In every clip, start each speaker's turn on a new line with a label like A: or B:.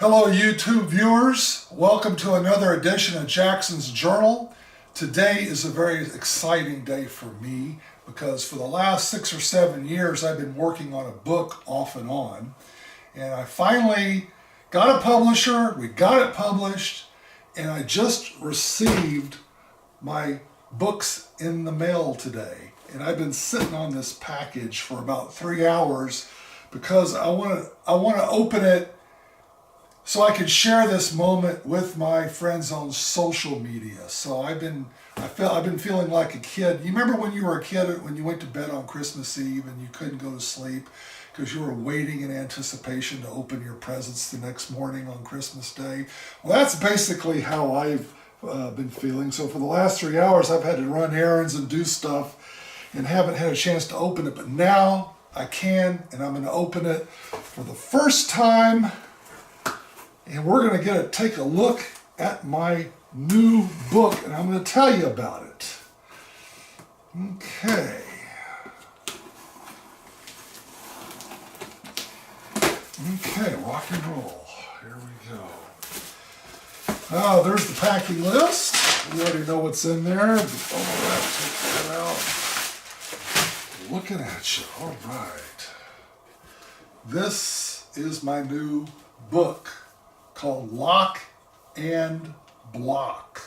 A: Hello, YouTube viewers. Welcome to another edition of Jackson's Journal. Today is a very exciting day for me because for the last 6 or 7 years I've been working on a book off and on. And I finally got a publisher, we got it published, and I just received my books in the mail today. And I've been sitting on this package for about 3 hours because I want to open it so I could share this moment with my friends on social media. So I've been feeling like a kid. You remember when you were a kid, when you went to bed on Christmas Eve and you couldn't go to sleep because you were waiting in anticipation to open your presents the next morning on Christmas Day? Well, that's basically how I've been feeling. So for the last 3 hours, I've had to run errands and do stuff and haven't had a chance to open it. But now I can, and I'm going to open it for the first time. And we're going to take a look at my new book, and I'm going to tell you about it. Okay. Okay, rock and roll. Here we go. Oh, there's the packing list. We already know what's in there. Take that out. Looking at you. All right. This is my new book, called Lock and Block.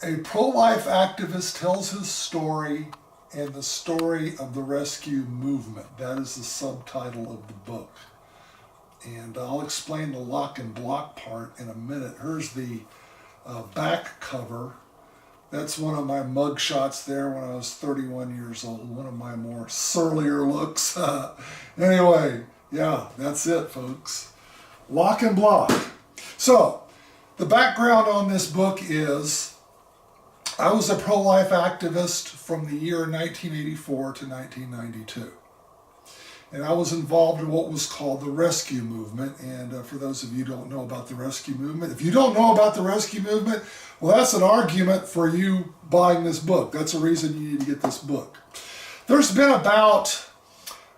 A: A pro-life activist tells his story and the story of the rescue movement. That is the subtitle of the book. And I'll explain the lock and block part in a minute. Here's the back cover. That's one of my mug shots there when I was 31 years old, one of my more surlier looks. Anyway, yeah, that's it, folks. Lock and Block. So, the background on this book is I was a pro-life activist from the year 1984 to 1992. And I was involved in what was called the rescue movement. And for those of you who don't know about the rescue movement, if you don't know about the rescue movement, well, that's an argument for you buying this book. That's a reason you need to get this book. There's been about,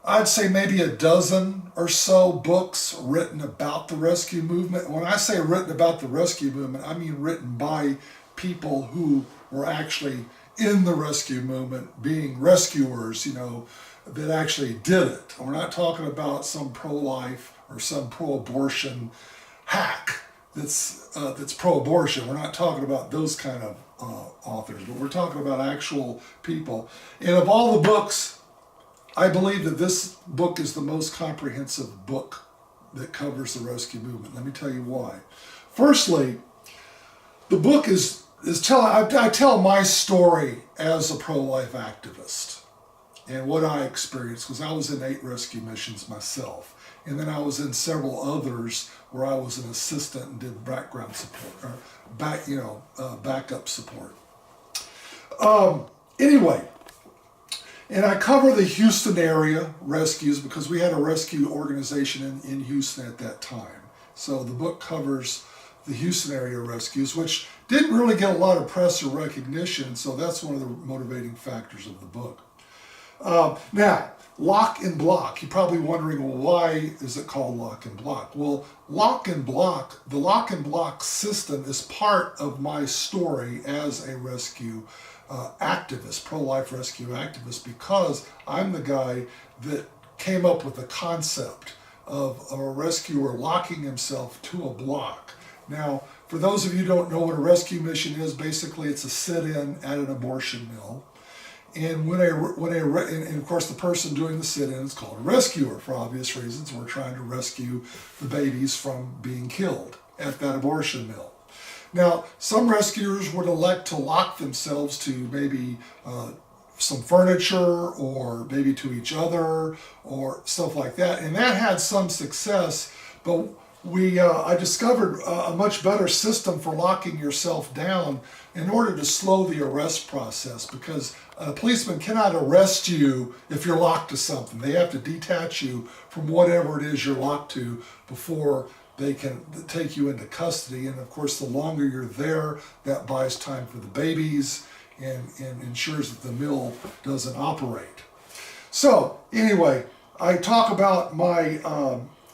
A: I'd say maybe a dozen or so books written about the rescue movement. When I say written about the rescue movement, I mean written by people who were actually in the rescue movement, being rescuers, that actually did it. We're not talking about some pro-life or some pro-abortion hack that's pro-abortion. We're not talking about those kind of authors, but we're talking about actual people. And of all the books, I believe that this book is the most comprehensive book that covers the rescue movement. Let me tell you why. Firstly, the book I tell my story as a pro-life activist and what I experienced, because I was in 8 rescue missions myself. And then I was in several others where I was an assistant and did background support, or backup support. Anyway, and I cover the Houston area rescues because we had a rescue organization in Houston at that time. So the book covers the Houston area rescues, which didn't really get a lot of press or recognition, so that's one of the motivating factors of the book. Now, Lock and Block. You're probably wondering, well, why is it called Lock and Block? Well, Lock and Block, the Lock and Block system is part of my story as a rescue activist, pro-life rescue activist, because I'm the guy that came up with the concept of a rescuer locking himself to a block. Now, for those of you who don't know what a rescue mission is, basically it's a sit-in at an abortion mill. And and of course the person doing the sit-in is called a rescuer for obvious reasons. We're trying to rescue the babies from being killed at that abortion mill. Now, some rescuers would elect to lock themselves to maybe some furniture or maybe to each other or stuff like that. And that had some success, but I discovered a much better system for locking yourself down in order to slow the arrest process, because a policeman cannot arrest you if you're locked to something. They have to detach you from whatever it is you're locked to before they can take you into custody. And of course, the longer you're there, that buys time for the babies and ensures that the mill doesn't operate. So anyway, I talk about my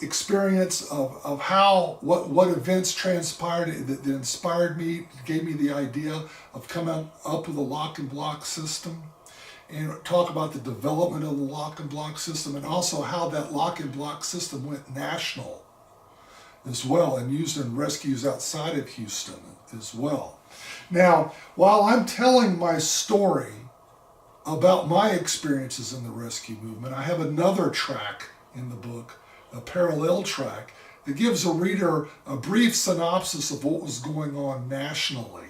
A: experience of how, what events transpired that inspired me, gave me the idea of coming up with a lock and block system, and talk about the development of the lock and block system, and also how that lock and block system went national as well and used in rescues outside of Houston as well. Now, while I'm telling my story about my experiences in the rescue movement, I have another track in the book, a parallel track, that gives a reader a brief synopsis of what was going on nationally.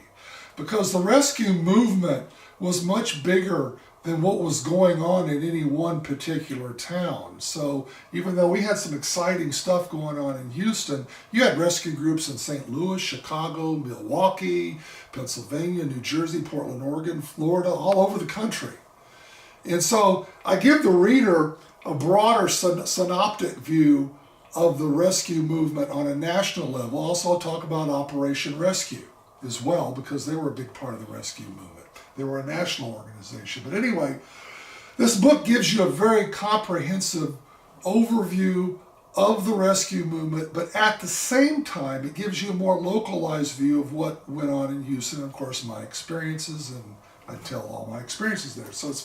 A: Because the rescue movement was much bigger than what was going on in any one particular town. So even though we had some exciting stuff going on in Houston, you had rescue groups in St. Louis, Chicago, Milwaukee, Pennsylvania, New Jersey, Portland, Oregon, Florida, all over the country. And so I give the reader a broader synoptic view of the rescue movement on a national level. Also, I'll talk about Operation Rescue as well, because they were a big part of the rescue movement. They were a national organization. But anyway, this book gives you a very comprehensive overview of the rescue movement, but at the same time, it gives you a more localized view of what went on in Houston, and of course, my experiences, and I tell all my experiences there. So it's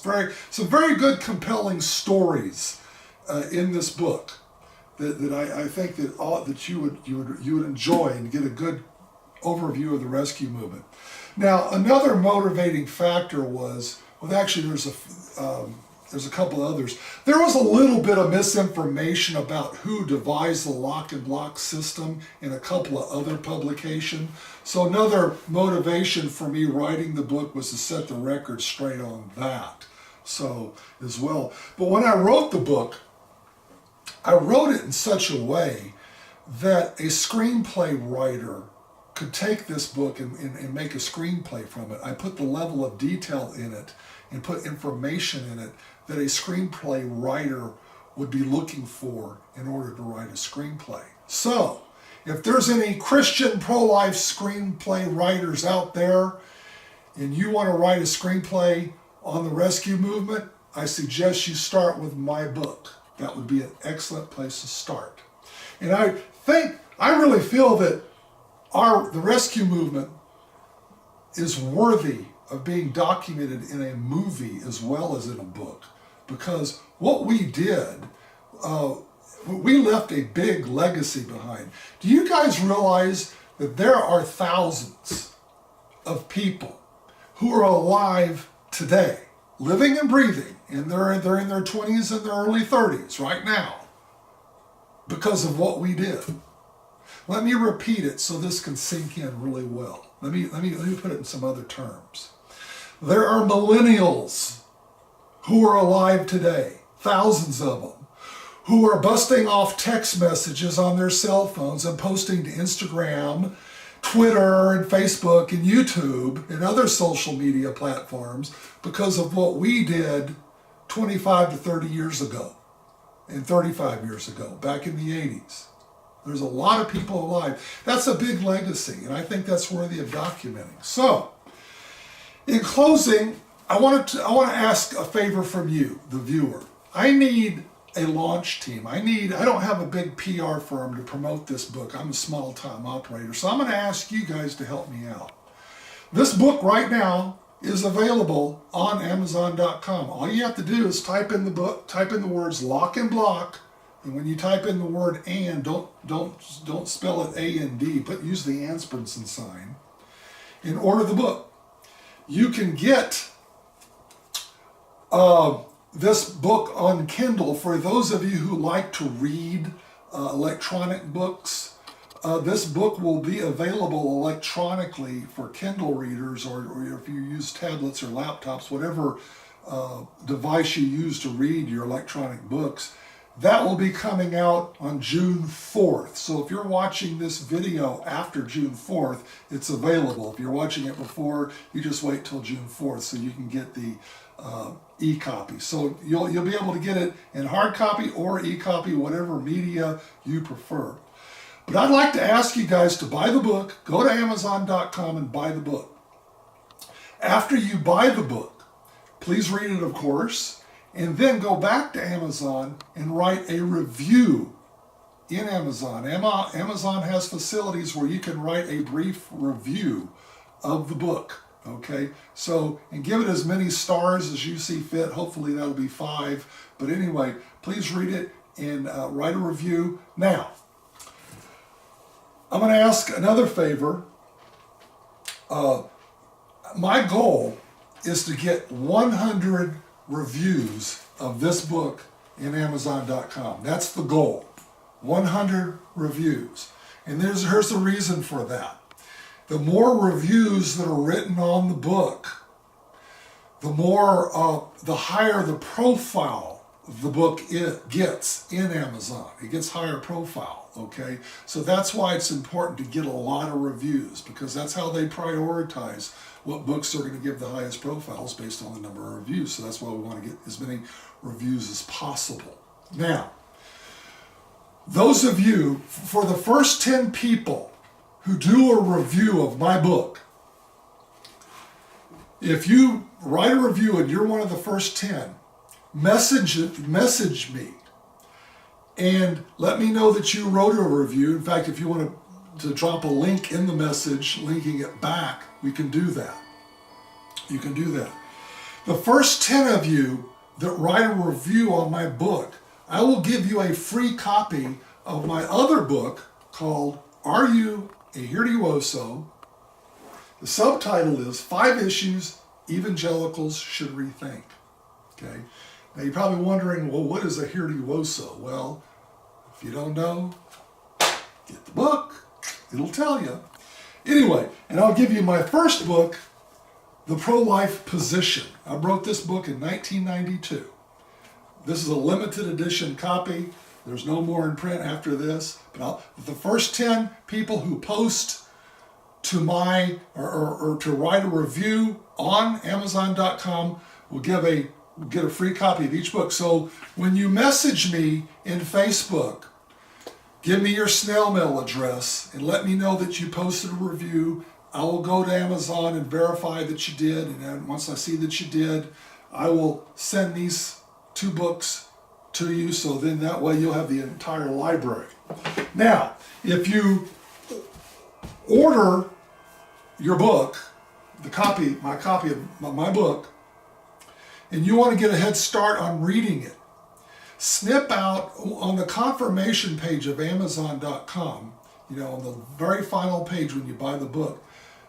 A: some very good, compelling stories in this book that I think that you would enjoy and get a good overview of the rescue movement. Now, another motivating factor was, well, actually, there's a couple others. There was a little bit of misinformation about who devised the lock and block system in a couple of other publications. So another motivation for me writing the book was to set the record straight on that. So as well. But when I wrote the book, I wrote it in such a way that a screenplay writer could take this book and make a screenplay from it. I put the level of detail in it and put information in it that a screenplay writer would be looking for in order to write a screenplay. So, if there's any Christian pro-life screenplay writers out there and you want to write a screenplay on the rescue movement, I suggest you start with my book. That would be an excellent place to start. And I really feel that the rescue movement is worthy of being documented in a movie as well as in a book, because what we did, we left a big legacy behind. Do you guys realize that there are thousands of people who are alive today, living and breathing, and they're in their 20s and their early 30s right now because of what we did? Let me repeat it so this can sink in really well. Let me put it in some other terms. There are millennials who are alive today, thousands of them, who are busting off text messages on their cell phones and posting to Instagram, Twitter, and Facebook, and YouTube, and other social media platforms because of what we did 25 to 30 years ago and 35 years ago, back in the 80s. There's a lot of people alive. That's a big legacy, and I think that's worthy of documenting. So, in closing, I want to ask a favor from you, the viewer. I need a launch team. I don't have a big PR firm to promote this book. I'm a small-time operator, so I'm going to ask you guys to help me out. This book right now is available on Amazon.com. All you have to do is type in the words lock and block. And when you type in the word "and," don't spell it A-N-D, but use the Ansbernson sign, and order the book. You can get this book on Kindle for those of you who like to read electronic books. This book will be available electronically for Kindle readers, or if you use tablets or laptops, whatever device you use to read your electronic books. That will be coming out on June 4th. So if you're watching this video after June 4th, it's available. If you're watching it before, you just wait till June 4th so you can get the e-copy. So you'll be able to get it in hard copy or e-copy, whatever media you prefer. But I'd like to ask you guys to buy the book. Go to Amazon.com and buy the book. After you buy the book, please read it, of course, and then go back to Amazon and write a review in Amazon. Amazon has facilities where you can write a brief review of the book. Okay, so, and give it as many stars as you see fit. Hopefully that'll be 5. But anyway, please read it and write a review. Now, I'm going to ask another favor. My goal is to get 100 reviews of this book in Amazon.com. That's the goal. 100 reviews. And here's the reason for that. The more reviews that are written on the book, the higher the profile the book it gets in Amazon. It gets higher profile, okay? So that's why it's important to get a lot of reviews, because that's how they prioritize what books are going to give the highest profiles based on the number of reviews. So that's why we want to get as many reviews as possible. Now, those of you, for the first 10 people who do a review of my book, if you write a review and you're one of the first 10, message me and let me know that you wrote a review. In fact, if you want to drop a link in the message, linking it back, we can do that. You can do that. The first 10 of you that write a review on my book, I will give you a free copy of my other book called Are You a Hirioso? The subtitle is 5 Issues Evangelicals Should Rethink. Okay. Now you're probably wondering, well, what is a hirioso? Well, if you don't know, get the book. It'll tell you. Anyway, and I'll give you my first book, The Pro-Life Position. I wrote this book in 1992. This is a limited edition copy. There's no more in print after this. But the first 10 people who post to my, or to write a review on Amazon.com will get a free copy of each book. So when you message me in Facebook, give me your snail mail address and let me know that you posted a review. I will go to Amazon and verify that you did. And then once I see that you did, I will send these 2 books to you. So then that way you'll have the entire library. Now, if you order your book, my copy of my book, and you want to get a head start on reading it, snip out on the confirmation page of Amazon.com, on the very final page when you buy the book,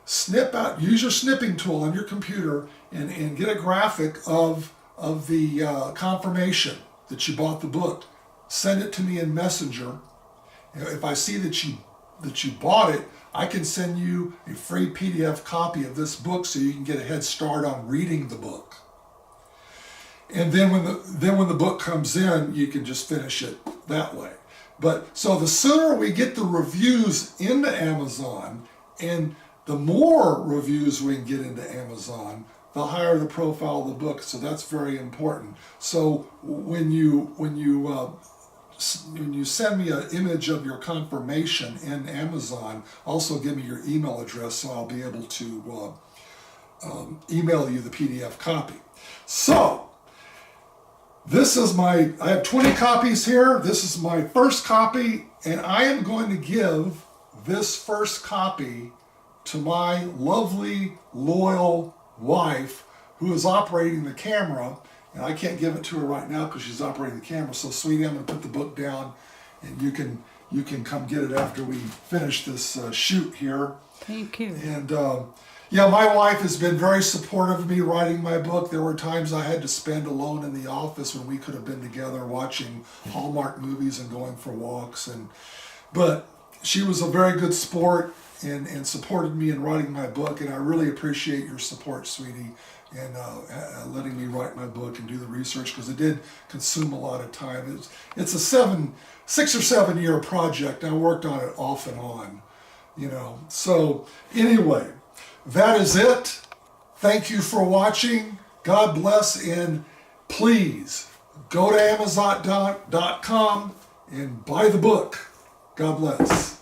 A: snip out, use your snipping tool on your computer and get a graphic of the confirmation that you bought the book. Send it to me in Messenger. If I see that you bought it, I can send you a free PDF copy of this book so you can get a head start on reading the book. And then when the book comes in, you can just finish it that way. But so the sooner we get the reviews into Amazon, and the more reviews we can get into Amazon, the higher the profile of the book. So that's very important. So when you send me an image of your confirmation in Amazon, also give me your email address so I'll be able to email you the PDF copy. So I have 20 copies here. This is my first copy, and I am going to give this first copy to my lovely, loyal wife who is operating the camera. And I can't give it to her right now because she's operating the camera. So, sweetie, I'm going to put the book down, and you can come get it after we finish this shoot here.
B: Thank you.
A: And my wife has been very supportive of me writing my book. There were times I had to spend alone in the office when we could have been together watching Hallmark movies and going for walks. But she was a very good sport and supported me in writing my book. And I really appreciate your support, sweetie, and letting me write my book and do the research, because it did consume a lot of time. It's a 6 or 7 year project. I worked on it off and on, So anyway, that is it. Thank you for watching. God bless, and please go to Amazon.com and buy the book. God bless.